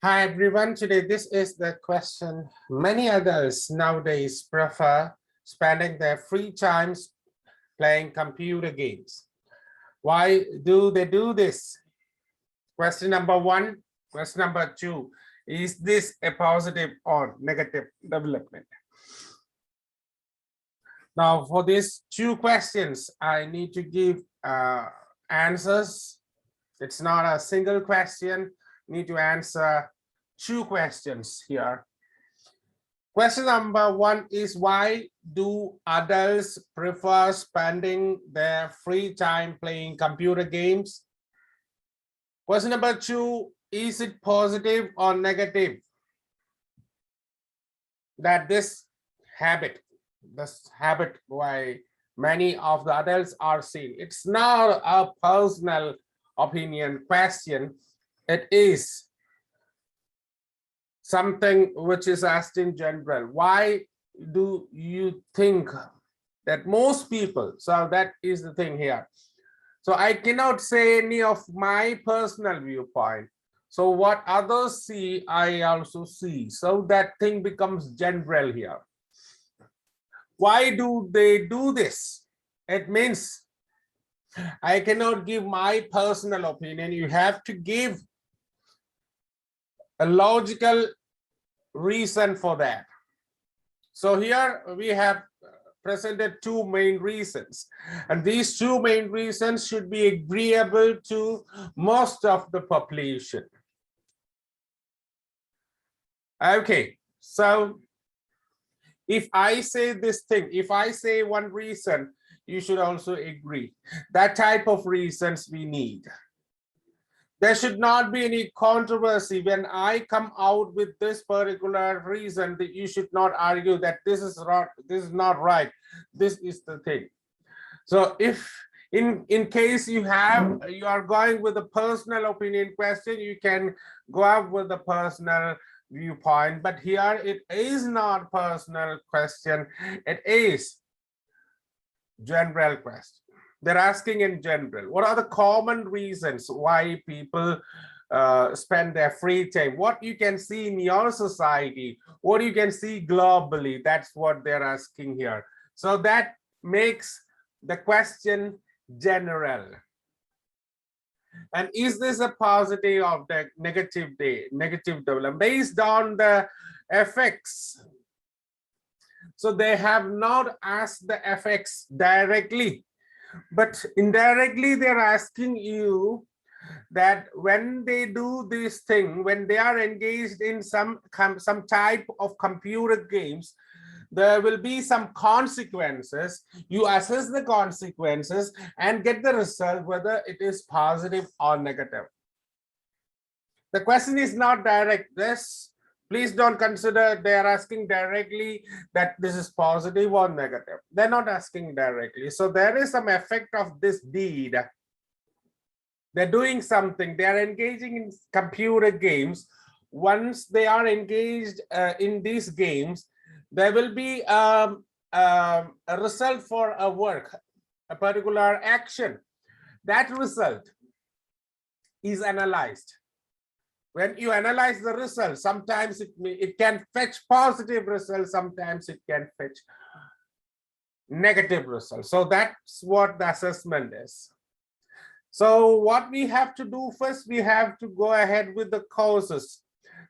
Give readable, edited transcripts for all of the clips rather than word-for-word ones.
Hi everyone, today this is the question. Many adults nowadays prefer spending their free times playing computer games. Why do they do this? Question number one. Question number two, is this a positive or negative development? Now for these two questions, I need to give answers. It's not a single question. Need to answer two questions here. Question number one is, why do adults prefer spending their free time playing computer games? Question number two, is it positive or negative that this habit why many of the adults are seeing? It's not a personal opinion question. It is something which is asked in general. Why do you think that most people, so that is the thing here. So I cannot say any of my personal viewpoint. So what others see, I also see. So that thing becomes general here. Why do they do this? It means I cannot give my personal opinion. You have to give a logical reason for that. So here we have presented two main reasons, and these two main reasons should be agreeable to most of the population. Okay, so if I say this thing, if I say one reason, you should also agree. That type of reasons we need. There should not be any controversy when I come out with this particular reason, that you should not argue that this is wrong, this is not right, this is the thing. So if in case you are going with a personal opinion question, you can go up with a personal viewpoint, but here it is not personal question, it is general question. They're asking in general, what are the common reasons why people spend their free time? What you can see in your society, what you can see globally, that's what they're asking here. So that makes the question general. And is this a positive or the negative development based on the effects? So they have not asked the effects directly, but indirectly they're asking you that when they do this thing, when they are engaged in some type of computer games, there will be some consequences. You assess the consequences and get the result whether it is positive or negative. The question is not direct. This, please don't consider they are asking directly that this is positive or negative. They're not asking directly. So there is some effect of this deed. They're doing something. They are engaging in computer games. Once they are engaged in these games, there will be a result for a work, a particular action. That result is analyzed. When you analyze the result, sometimes it can fetch positive results, sometimes it can fetch negative results. So that's what the assessment is. So what we have to do first, we have to go ahead with the causes.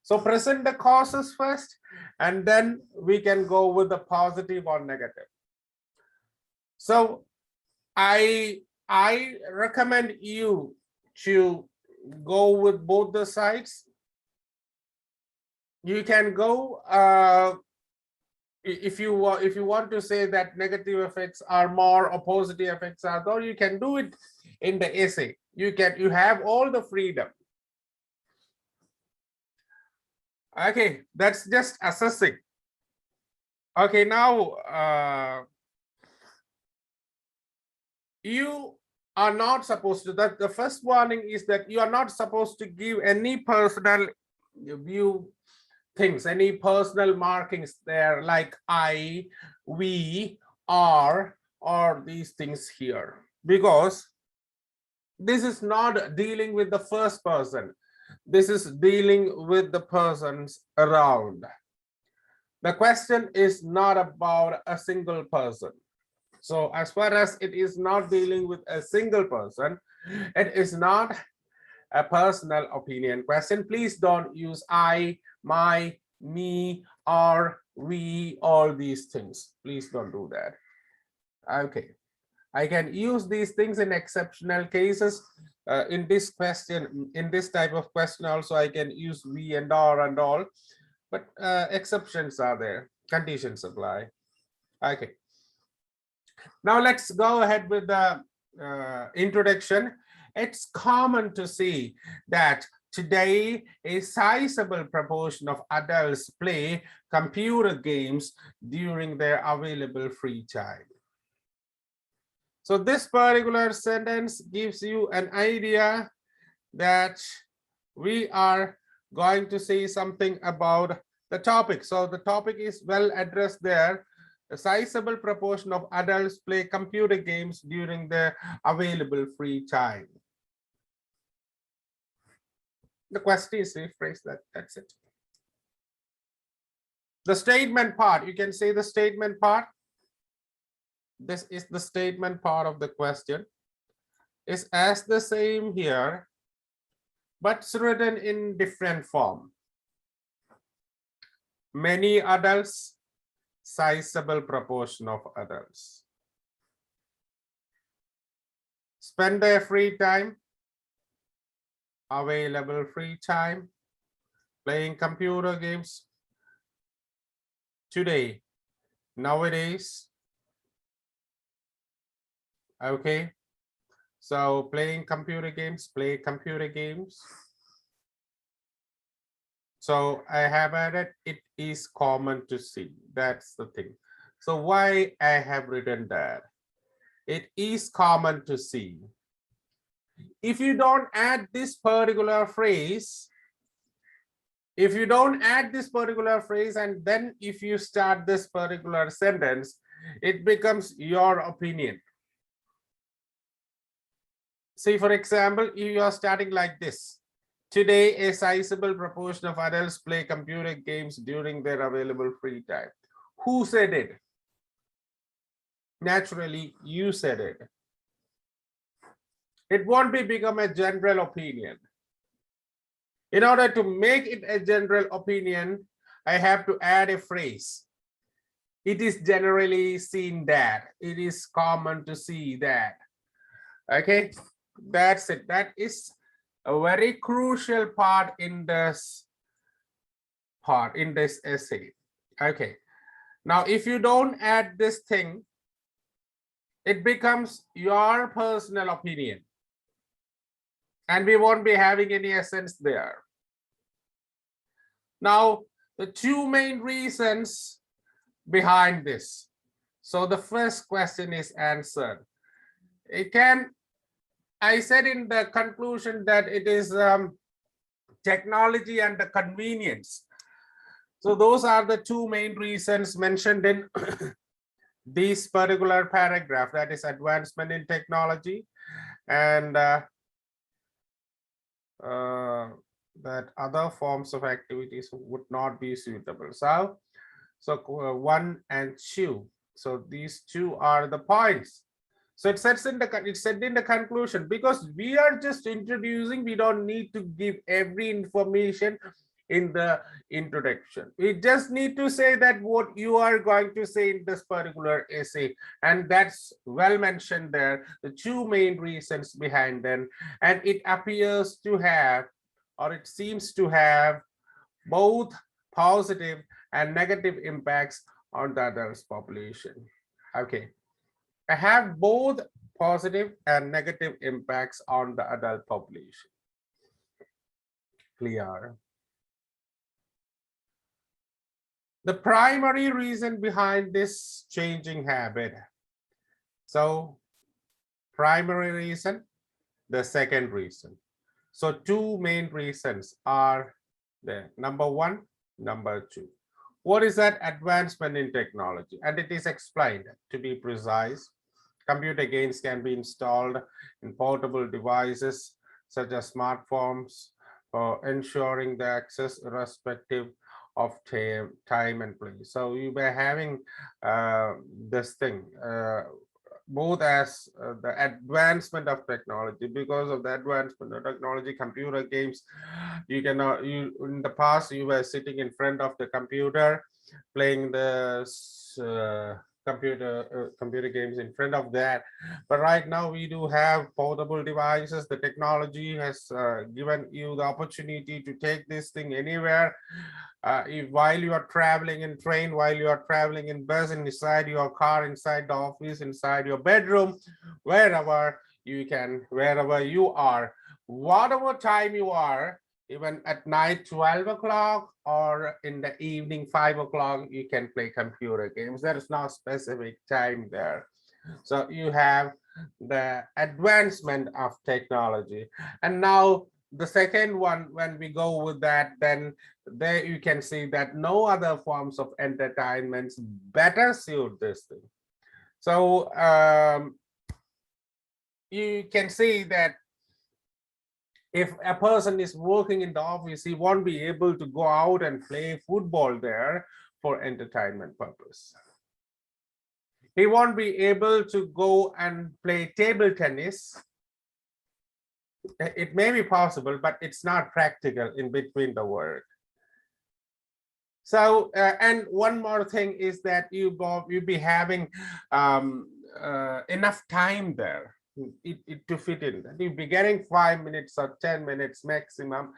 So present the causes first, and then we can go with the positive or negative. So I recommend you to go with both the sides. You can go if you want to say that negative effects are more or positive effects are more, you can do it in the essay. You have all the freedom. Okay, that's just assessing. Okay, now you are not supposed to, that the first warning is that you are not supposed to give any personal view things, any personal markings there like I, we, are, or these things here, because this is not dealing with the first person. This is dealing with the persons around. The question is not about a single person. So as far as it is not dealing with a single person, it is not a personal opinion question. Please don't use I, my, me, or we, all these things. Please don't do that. Okay. I can use these things in exceptional cases. In this question, in this type of question also, I can use we and or and all, but exceptions are there. Conditions apply. Okay. Now let's go ahead with the introduction. It's common to see that today a sizable proportion of adults play computer games during their available free time. So this particular sentence gives you an idea that we are going to say something about the topic. So the topic is well addressed there. A sizable proportion of adults play computer games during their available free time. The question is rephrase that. That's it. The statement part, you can say the statement part. This is the statement part of the question. Is as the same here, but it's written in different form. Many adults, sizable proportion of adults spend their free time, available free time, playing computer games today, nowadays. Okay, so playing computer games, play computer games. So I have added it is common to see. That's the thing. So why I have written that? It is common to see. If you don't add this particular phrase, and then if you start this particular sentence, it becomes your opinion. See, for example, if you are starting like this. Today, a sizable proportion of adults play computer games during their available free time. Who said it? Naturally, you said it. It won't become a general opinion. In order to make it a general opinion, I have to add a phrase. It is generally seen that. It is common to see that. Okay, that's it. That is a very crucial part in this essay. Okay, now if you don't add this thing, it becomes your personal opinion and we won't be having any essence there. Now the two main reasons behind this. So the first question is answered. I said in the conclusion that it is technology and the convenience. So those are the two main reasons mentioned in this particular paragraph, that is advancement in technology and that other forms of activities would not be suitable. So 1 and 2. So these two are the points. So it said in the conclusion, because we are just introducing, we don't need to give every information in the introduction. We just need to say that what you are going to say in this particular essay, and that's well mentioned there, the two main reasons behind them, and it appears to have, or it seems to have, both positive and negative impacts on the adult population. Okay. I have both positive and negative impacts on the adult population. Clear? The primary reason behind this changing habit. So primary reason, the second reason. So two main reasons are there. Number 1, number 2. What is that? Advancement in technology, and it is explained. To be precise, computer games can be installed in portable devices such as smartphones, ensuring the access irrespective of time and place. So you were having this thing both as the advancement of technology. Because of the advancement of technology, computer games, you cannot, you in the past you were sitting in front of the computer playing the computer games in front of that. But right now we do have portable devices. The technology has given you the opportunity to take this thing anywhere. If while you are traveling in train, while you are traveling in bus, inside your car, inside the office, inside your bedroom, wherever you can, wherever you are, whatever time you are, even at night 12 o'clock or in the evening 5 o'clock, you can play computer games. There is no specific time there. So you have the advancement of technology. And now the second one, when we go with that, then there you can see that no other forms of entertainments better suit this thing. So you can see that if a person is working in the office, he won't be able to go out and play football there for entertainment purpose. He won't be able to go and play table tennis. It may be possible, but it's not practical in between the work. So, and one more thing is that you'll be having enough time there to fit in. You'll be getting 5 minutes or 10 minutes maximum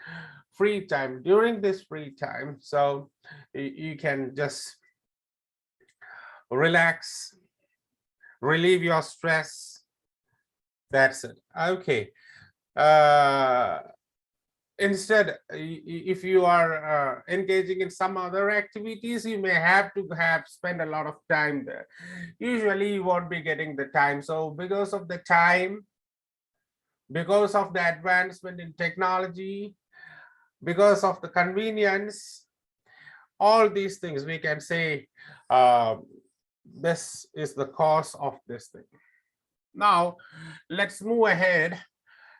free time during this free time. So you can just relax, relieve your stress. That's it. Okay. Instead, if you are engaging in some other activities, you may have to spend a lot of time there. Usually you won't be getting the time. So because of the time, because of the advancement in technology, because of the convenience, all these things, we can say this is the cause of this thing. Now let's move ahead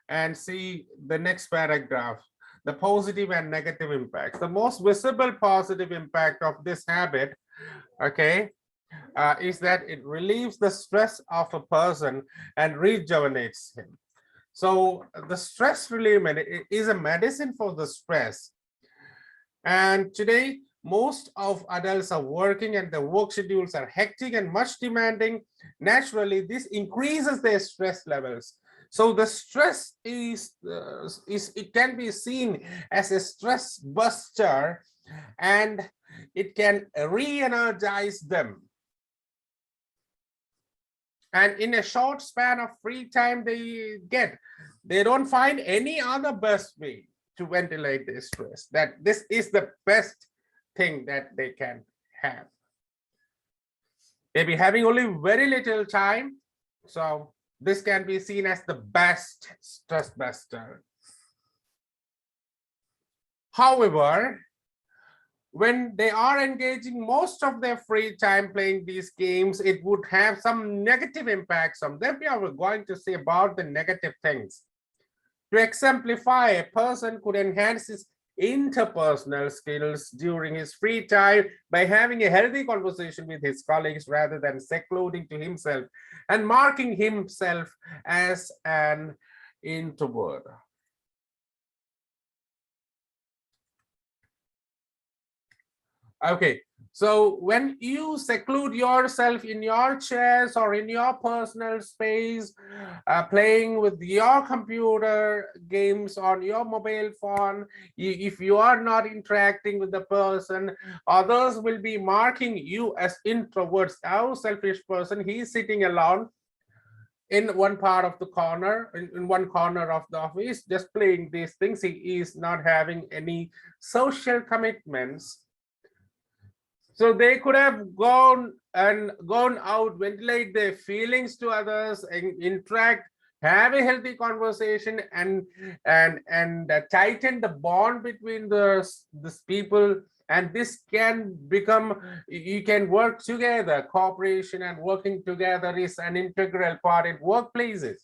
and see the next paragraph, the positive and negative impacts. The most visible positive impact of this habit, okay, is that it relieves the stress of a person and rejuvenates him. So the stress relievement is a medicine for the stress. And today, most of adults are working and the work schedules are hectic and much demanding. Naturally, this increases their stress levels. So the stress is it can be seen as a stress buster, and it can re-energize them. And in a short span of free time they don't find any other best way to ventilate their stress. That this is the best thing that they can have. They be having only very little time, so this can be seen as the best stress buster. However, when they are engaging most of their free time playing these games, it would have some negative impacts on them. We are going to say about the negative things. To exemplify, a person could enhance his interpersonal skills during his free time by having a healthy conversation with his colleagues rather than secluding to himself and marking himself as an introvert. Okay, so when you seclude yourself in your chairs or in your personal space, playing with your computer games on your mobile phone, if you are not interacting with the person, others will be marking you as introverts. How selfish person, he is sitting alone in one part of the corner, in one corner of the office, just playing these things. He is not having any social commitments. So they could have gone out, ventilate their feelings to others, and interact, have a healthy conversation, and tighten the bond between these people. And this can become, you can work together. Cooperation and working together is an integral part in workplaces.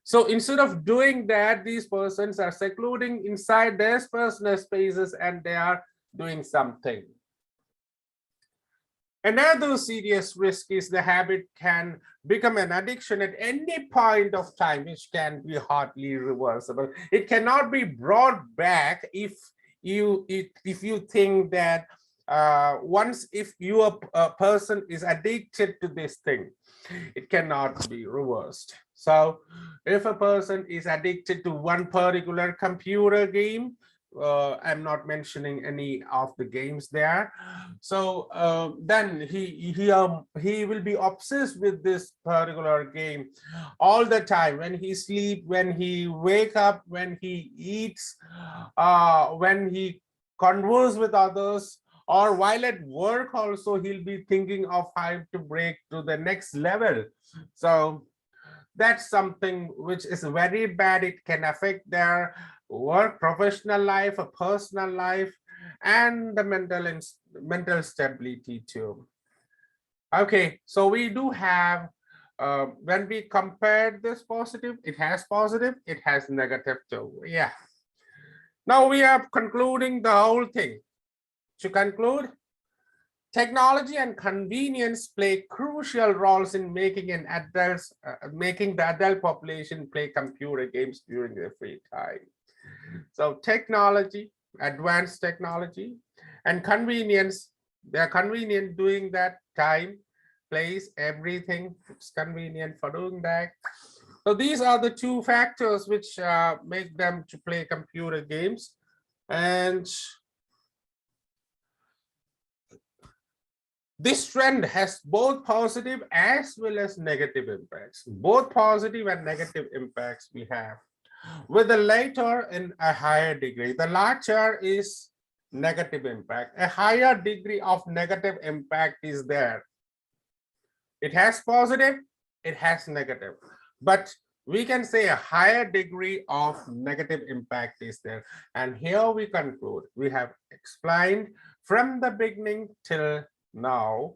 So instead of doing that, these persons are secluding inside their personal spaces and they are doing something. Another serious risk is the habit can become an addiction at any point of time, which can be hardly reversible. It cannot be brought back if you think that once if a person is addicted to this thing, it cannot be reversed. So if a person is addicted to one particular computer game, I'm not mentioning any of the games there. So then he will be obsessed with this particular game all the time. When he sleep, when he wake up, when he eats, when he converse with others, or while at work also, he'll be thinking of how to break to the next level. So that's something which is very bad. It can affect their work, professional life, a personal life, and the mental stability too. Okay, so we do have, when we compare this positive, it has negative too. Yeah. Now we are concluding the whole thing. To conclude, technology and convenience play crucial roles in making the adult population play computer games during their free time. So technology, advanced technology, and convenience, they're convenient doing that time, place, everything. It's convenient for doing that. So these are the two factors which make them to play computer games. And this trend has both positive as well as negative impacts. Both positive and negative impacts we have, with the latter in a higher degree. The latter is negative impact. A higher degree of negative impact is there. It has positive, it has negative, but we can say a higher degree of negative impact is there. And here we conclude. We have explained from the beginning till now